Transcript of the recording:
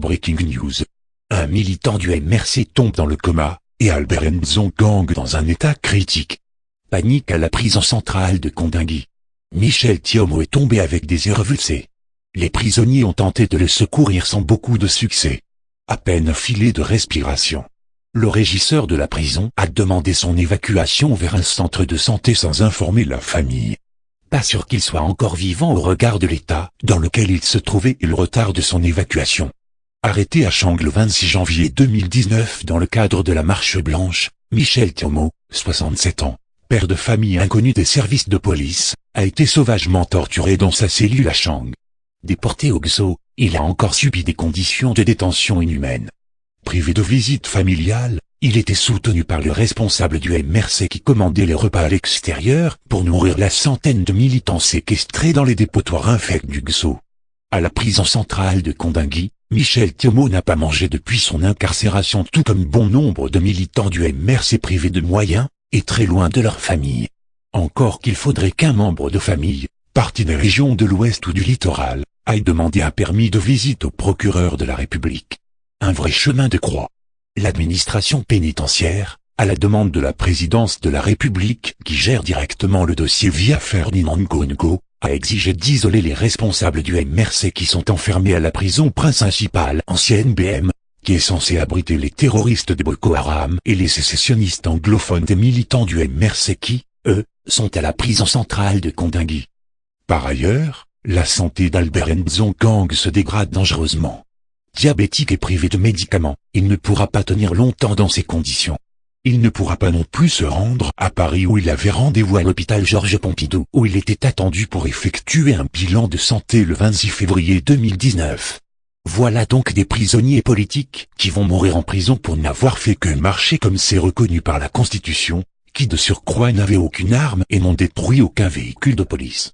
Breaking news. Un militant du MRC tombe dans le coma, et Albert Nzongang dans un état critique. Panique à la prison centrale de Kondingui. Michel Thiaumot est tombé avec des yeux revulsés. Les prisonniers ont tenté de le secourir sans beaucoup de succès. À peine filé de respiration. Le régisseur de la prison a demandé son évacuation vers un centre de santé sans informer la famille. Pas sûr qu'il soit encore vivant au regard de l'état dans lequel il se trouvait et le retard de son évacuation. Arrêté à Chang le 26 janvier 2019 dans le cadre de la Marche Blanche, Michel Thiaumot, 67 ans, père de famille inconnu des services de police, a été sauvagement torturé dans sa cellule à Chang. Déporté au XO, il a encore subi des conditions de détention inhumaines. Privé de visite familiale, il était soutenu par le responsable du MRC qui commandait les repas à l'extérieur pour nourrir la centaine de militants séquestrés dans les dépotoirs infects du XO. À la prison centrale de Kondingui, Michel Thiaumot n'a pas mangé depuis son incarcération, tout comme bon nombre de militants du MRC privés de moyens, et très loin de leur famille. Encore qu'il faudrait qu'un membre de famille, parti des régions de l'Ouest ou du littoral, aille demander un permis de visite au procureur de la République. Un vrai chemin de croix. L'administration pénitentiaire, à la demande de la présidence de la République qui gère directement le dossier via Ferdinand Ngongo, a exigé d'isoler les responsables du MRC qui sont enfermés à la prison principale ancienne BM, qui est censée abriter les terroristes de Boko Haram et les sécessionnistes anglophones des militants du MRC qui, eux, sont à la prison centrale de Kondingui. Par ailleurs, la santé d'Albert Nzongang se dégrade dangereusement. Diabétique et privé de médicaments, il ne pourra pas tenir longtemps dans ces conditions. Il ne pourra pas non plus se rendre à Paris où il avait rendez-vous à l'hôpital Georges Pompidou où il était attendu pour effectuer un bilan de santé le 26 février 2019. Voilà donc des prisonniers politiques qui vont mourir en prison pour n'avoir fait que marcher comme c'est reconnu par la Constitution, qui de surcroît n'avait aucune arme et n'ont détruit aucun véhicule de police.